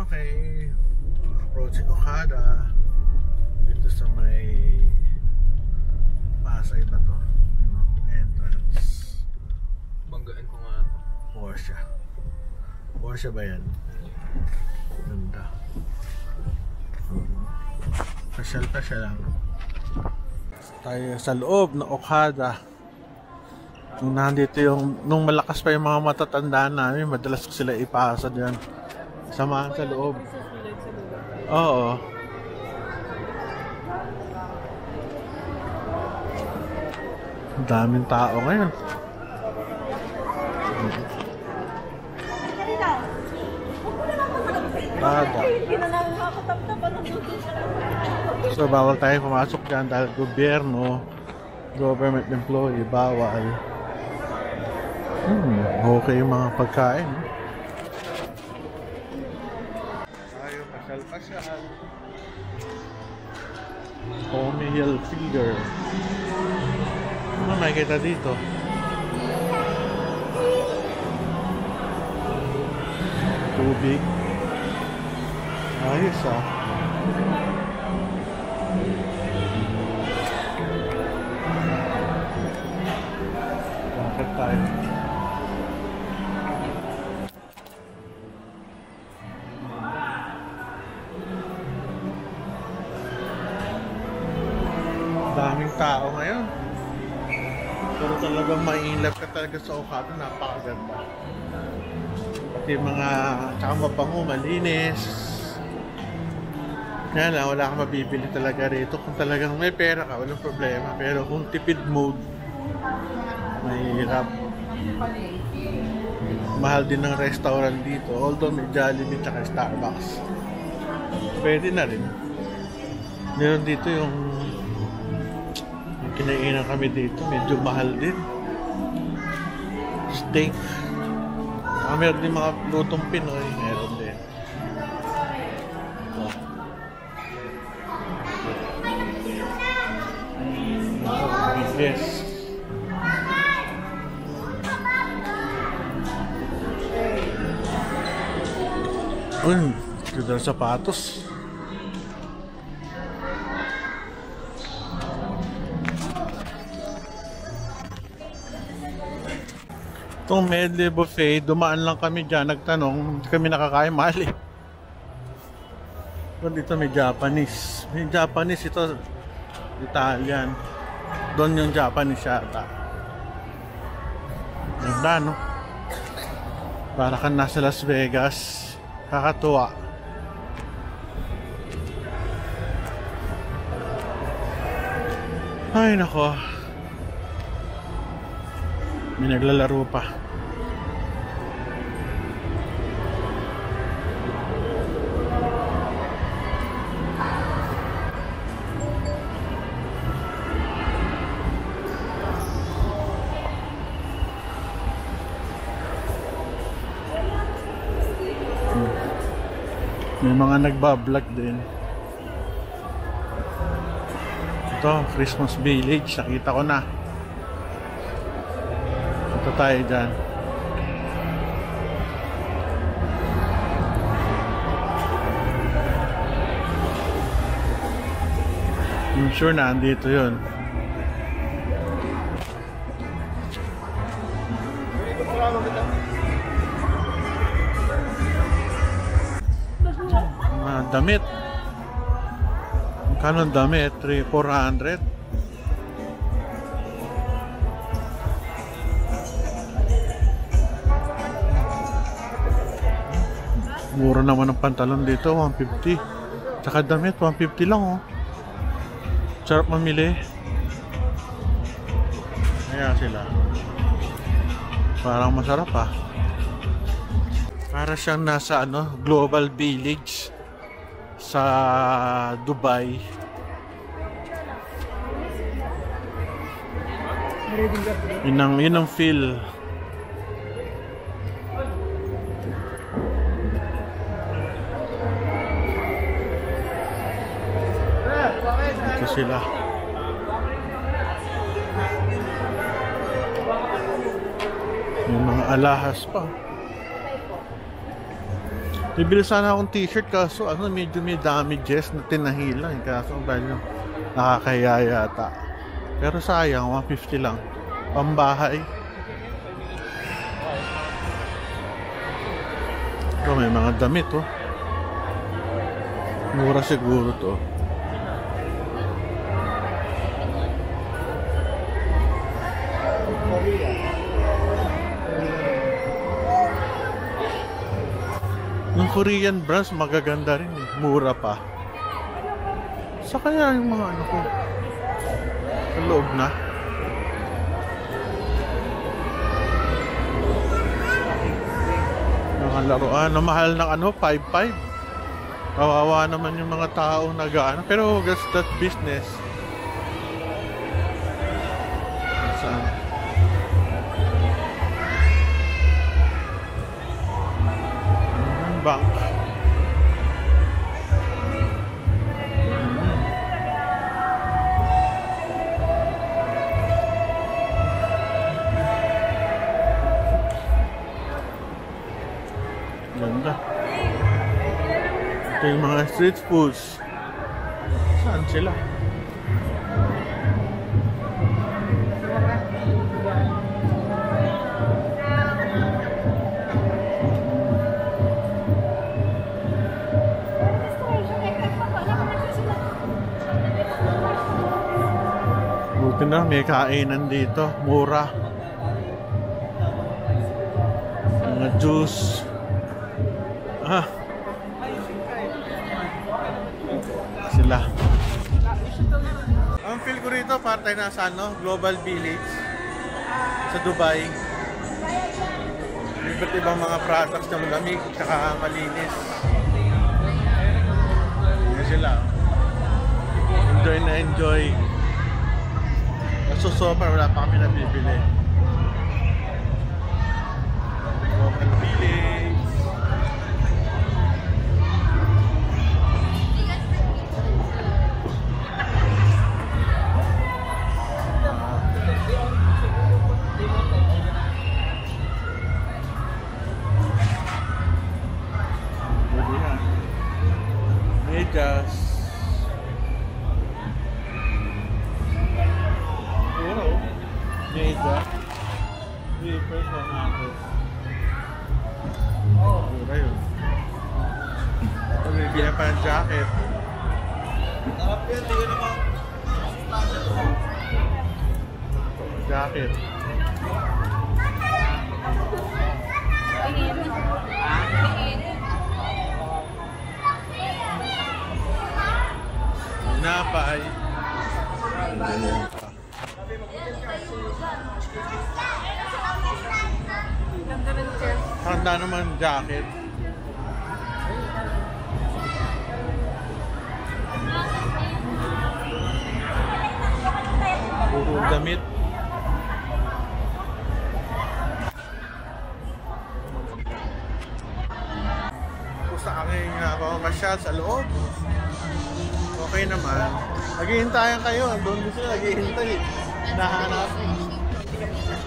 Okay, approaching Okada dito sa may Pasay ba to? Entrance. Banggaan ko nga. Porsche ba yan? Ganda. Pasyal lang. Tayo sa loob ng Okada. Nandito nung malakas pa yung mga matatanda namin, madalas ko sila ipasa dyan. Samahan sa loob. Oo. Ang daming tao ngayon. So bawal tayo pumasok dyan dahil gobyerno, government employee, bawal. Okay yung mga pagkain. Tayo pasyal. Tommy Hilfiger. Ano nakikita dito? Tubig. Ayos ah. Bakit tayo? Daming tao ngayon. Pero talagang ma-inlove ka talaga sa Okada. Napakaganda. Pati mga tsaka mabango, malinis. Kaya lang, wala kang mabibili talaga rito. Kung talagang may pera ka, walang problema. Pero kung tipid mode, mahirap. Mahal din ng restaurant dito. Although may Jollibee tsaka Starbucks, pwede na rin. Meron dito yung kinainan kami dito, medyo mahal din. Steak. Meron din mga lutong Pinoy. Meron din. Yes. Ganda ng sapatos. Itong medley buffet, dumaan lang kami dyan, nagtanong, hindi kami nakakain, mahal eh. Dito may Japanese. May Japanese, ito Italian. Doon yung Japanese yata. Ganda, no? Para kang nasa Las Vegas. Kakatuwa. Ay, nako. May naglalaro pa. May mga nagbablog din. Ito, Christmas Village. Nakita ko na. Ito tayo dyan. I'm sure na andito yun. Damit. Magkano ang damit? 400. Mura naman ang pantalon dito, 150. Tsaka damit, 150 lang oh. Sarap mamili. Kaya sila. Parang masarap ah. Para siyang nasa Global Village sa Dubai. Yun ang feel. Ito sila. May mga alahas pa. Bibili sana akong t-shirt kaso ano, medyo may damages na tinahilan. Kaso dahil nakakahiya yata. Pero sayang, 150 lang. Pambahay. Ito may mga damit oh. Mura siguro to. Yung Korean brands magaganda rin eh. Mura pa. Sa kaya yung mga ano ko sa loob na. Mga laruan na mahal ng ano 5-5. Kawawa naman yung mga tao nag-ano. Pero that's that business. Saan? Bank. Ganda. Ito yung mga street foods. Saan sila? Buti na may kainan dito. Mura. Mga juice. Sila. Ang feel ko rito para tayo nasa ano, Global Village sa Dubai. Iba't ibang mga products na malamig tsaka malinis. Yan sila. Enjoy na enjoy. So far wala pa kami nabibili. Global Village. Megas. Oh, Megas. First 100. Oh, mura yun. Ito may bina pa ng jacket. Jacket. Napay. Handa naman jacket. Puro damit. Gusto kami pamamasyal sa loob. Okay naman. Naghihintayan kayo. Doon din sila naghihintay. Nahanap.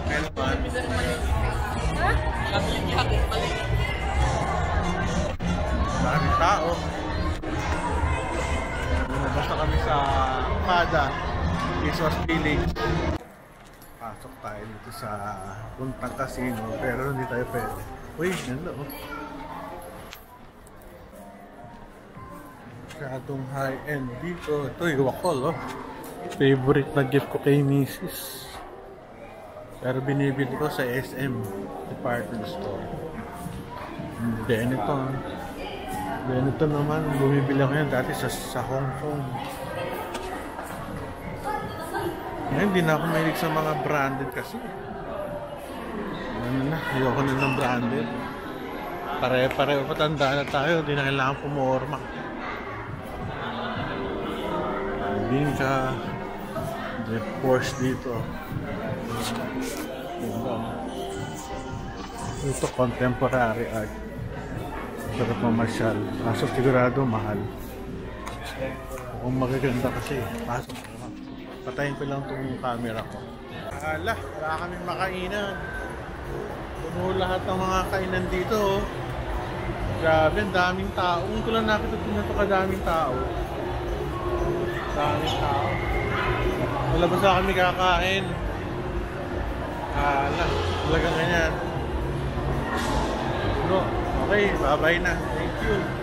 Okay naman. Maraming tao. Basta kami sa Okada, Christmas Village. Pasok tayo dito sa puntang casino. Pero hindi tayo pwede. Uy, ganda oh. Masyadong high-end dito. Ito yung wakol oh. Favorite na gift ko kay Mrs. Pero binibili ko sa SM department store. Benetton. Benetton naman, bumibili ako yan dati sa Hong Kong. Ngayon, hindi na ako mahilig sa mga branded kasi. Ano na, ayoko na ng branded. Pare-pareho patanda na tayo, hindi na kailangan pumorma. Binka. May Porsche dito. Ito contemporary art. Sarap mamasyal. Kaso sigurado mahal. Kung magaganda kasi, pasok ko. Patayin ko lang itong camera ko. Wala kaming makainan. Puno lahat ng mga kainan dito. Grabe, ang daming tao. Kung ko lang nakita ito kadaming tao. Daming tao. Malabas na kami kakain. Ala, talagang ganyan. No, okay, bye-bye na. Thank you.